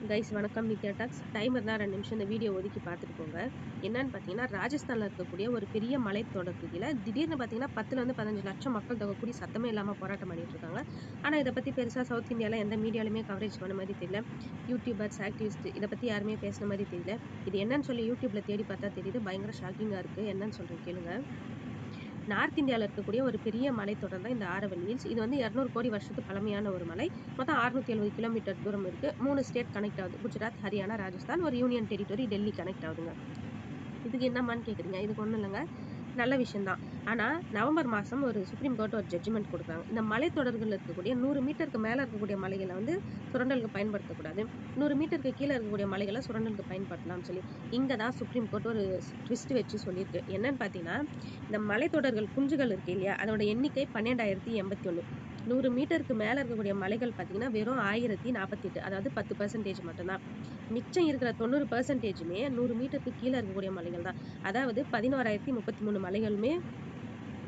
Guys வணக்கம். Nithya tax. Time இருந்தால் 2 நிமிஷம் இந்த வீடியோ ஒதுக்கி பார்த்துட்டு போங்க. என்னன்னு பார்த்தீங்கன்னா, ராஜஸ்தானில் இருக்கக்கூடிய ஒரு பெரிய மலைத்தொடருக்கு கீழே திடீர்னு பார்த்தீங்கன்னா 10லேருந்து 15 லட்சம் மக்கள் தொகை கூடி சத்தமே இல்லாமல் போராட்டம் பண்ணிட்டு இருக்காங்க. ஆனால் இதை பற்றி பெருசாக சவுத் இந்தியாவில் எந்த மீடியாலுமே கவரேஜ் பண்ண மாதிரி தெரியல. யூடியூபர்ஸ், ஆக்டிவிஸ்ட் இதை பற்றி யாருமே பேசின மாதிரி தெரியல. இது என்னன்னு சொல்லி யூடியூப்ல தேடி பார்த்தா தெரியுது. பயங்கர ஷாக்கிங்காக இருக்குது. என்னன்னு சொல்கிறேன் கேளுங்க. நார்த் இந்தியாவில் இருக்கக்கூடிய ஒரு பெரிய மலைத்தொடர் தான் இந்த ஆரவல்லி ஹில்ஸ். இது வந்து 200 கோடி வருஷத்து பழமையான ஒரு மலை. மொத்தம் 670 கிலோமீட்டர் தூரம் இருக்கு. 3 ஸ்டேட் கனெக்ட் ஆகுது. குஜராத், ஹரியானா, ராஜஸ்தான், ஒரு யூனியன் டெரிட்டரி டெல்லி கனெக்ட் ஆகுதுங்க. இதுக்கு என்னம்மான்னு கேட்குறீங்க. இதுக்கு ஒன்றும் இல்லைங்க, நல்ல விஷயம்தான். ஆனால் நவம்பர் மாதம் ஒரு சுப்ரீம் கோர்ட் ஒரு ஜட்ஜ்மெண்ட் கொடுக்குறாங்க. இந்த மலைத்தொடர்கள் இருக்கக்கூடிய 100 மீட்டருக்கு மேலே இருக்கக்கூடிய மலைகளை வந்து சுரண்டலுக்கு பயன்படுத்தக்கூடாது, 100 மீட்டருக்கு கீழே இருக்கக்கூடிய மலைகளை சுரண்டலுக்கு பயன்படுத்தலாம்னு சொல்லி இங்கே தான் சுப்ரீம் கோர்ட் ஒரு ட்விஸ்ட் வச்சு சொல்லியிருக்கு. என்னன்னு பார்த்தீங்கன்னா, இந்த மலைத்தொடர்கள் குஞ்சுகள் இருக்கு இல்லையா, அதோட எண்ணிக்கை 12,081. 100 மீட்டருக்கு மேலே இருக்கக்கூடிய மலைகள் பார்த்தீங்கன்னா வெறும் 1048, அதாவது 10% மட்டும்தான். மிச்சம் இருக்கிற 90%மே 100 மீட்டருக்கு கீழே இருக்கக்கூடிய மலைகள் தான். அதாவது 11,033 மலைகளுமே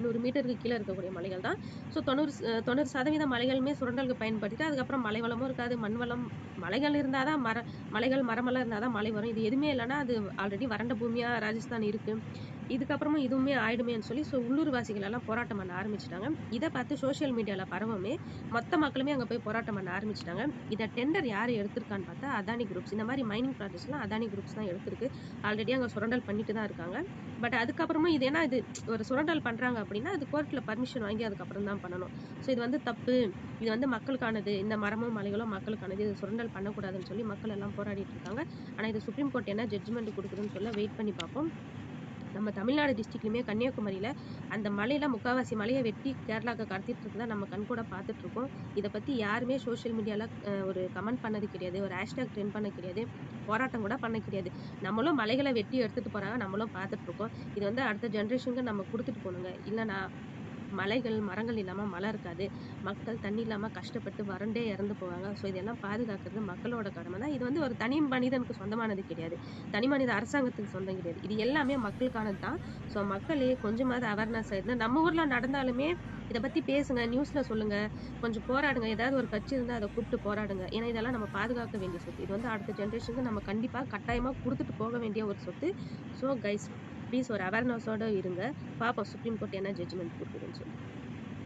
100 மீட்டருக்கு கீழே இருக்கக்கூடிய மலைகள் தான். ஸோ 90% மலைகளுமே சுரண்டலுக்கு பயன்படுத்திட்டு அதுக்கப்புறம் மலை வளமும் இருக்காது, மண் வளம். மலைகள் இருந்தால் தான் மலைகள் மரமெல்லாம் இருந்தால் தான் மழை வரும். இது எதுவுமே இல்லைன்னா அது ஆல்ரெடி வறண்ட பூமியாக ராஜஸ்தான் இருக்கு. இதுக்கப்புறமும் இதுவுமே ஆயிடுமேன்னு சொல்லி உள்ளூர்வாசிகள் எல்லாம் போராட்டம் பண்ண ஆரம்பிச்சிட்டாங்க. இதை பார்த்து சோஷியல் மீடியாவில் பரவமே மொத்த மக்களுமே அங்கே போய் போராட்டம் பண்ண ஆரம்பிச்சிட்டாங்க. இதை டெண்டர் யார் எடுத்திருக்கான்னு பார்த்தா அதானி குரூப்ஸ். இந்த மாதிரி மைனிங் ப்ராஜெக்ட்ஸ்லாம் அதானி குரூப்ஸ் தான் எடுத்திருக்கு. ஆல்ரெடி அங்கே சுரண்டல் பண்ணிட்டு தான் இருக்காங்க. பட் அதுக்கப்புறமும் இது ஏன்னா இது ஒரு சுரண்டல் பண்ணுறாங்க அப்படின்னா அது கோர்ட்டில் பர்மிஷன் வாங்கி அதுக்கப்புறம் தான் பண்ணணும். ஸோ இது வந்து தப்பு, இது வந்து மக்களுக்கானது, இந்த மரமும் மலைகளும் மக்களுக்கானது, இது சுரண்டல் பண்ணக்கூடாதுன்னு சொல்லி மக்கள் எல்லாம் போராடிட்டு இருக்காங்க. ஆனால் இது சுப்ரீம் கோர்ட் என்ன ஜட்ஜ்மெண்ட் கொடுக்குதுன்னு சொல்ல வெயிட் பண்ணி பார்ப்போம். நம்ம தமிழ்நாடு டிஸ்ட்ரிக்ட்லையுமே கன்னியாகுமரியில் அந்த மலையில முக்கால்வாசி மலையை வெட்டி கேரளாவுக்கு கடத்திட்டு இருக்கதா நம்ம கண்கூட பார்த்துட்டு இருக்கோம். இதை பற்றி யாருமே சோஷியல் மீடியாவில் ஒரு கமெண்ட் பண்ணது கிடையாது, ஒரு ஹேஷ்டேக் ட்ரெண்ட் பண்ண கிடையாது, போராட்டம் கூட பண்ண கிடையாது. நம்மளும் மலைகளை வெட்டி எடுத்துட்டு போறாங்க, நம்மளும் பார்த்துட்டு இருக்கோம். இது வந்து அடுத்த ஜென்ரேஷனுக்கு நம்ம கொடுத்துட்டு போகணுங்க. இல்லைனா மலைகள் மரங்கள் இல்லாமல் மழை இருக்காது, மக்கள் தண்ணி இல்லாமல் கஷ்டப்பட்டு வறண்டே இறந்து போவாங்க. ஸோ இதெல்லாம் பாதுகாக்கிறது மக்களோட கடமை தான். இது வந்து ஒரு தனி மனிதனுக்கு சொந்தமானது கிடையாது, தனி மனித அரசாங்கத்துக்கு சொந்தம் கிடையாது. இது எல்லாமே மக்களுக்கானது தான். ஸோ மக்களே கொஞ்சமாவது அவேர்னஸ் ஆயிருந்து நம்ம ஊரில் நடந்தாலுமே இதை பற்றி பேசுங்க, நியூஸில் சொல்லுங்கள், கொஞ்சம் போராடுங்க. ஏதாவது ஒரு கட்சி இருந்தால் அதை கூப்பிட்டு போராடுங்க. ஏன்னா இதெல்லாம் நம்ம பாதுகாக்க வேண்டிய சொத்து. இது வந்து அடுத்த ஜென்ரேஷனுக்கு நம்ம கண்டிப்பாக கட்டாயமாக கொடுத்துட்டு போக வேண்டிய ஒரு சொத்து. ஸோ கைஸ் ப்ளீஸ் ஒரு அவேர்னஸோடு இருங்க. பார்ப்போம் சுப்ரீம் கோர்ட் என்ன ஜட்ஜ்மெண்ட் கொடுக்குதுன்னு சொல்லி.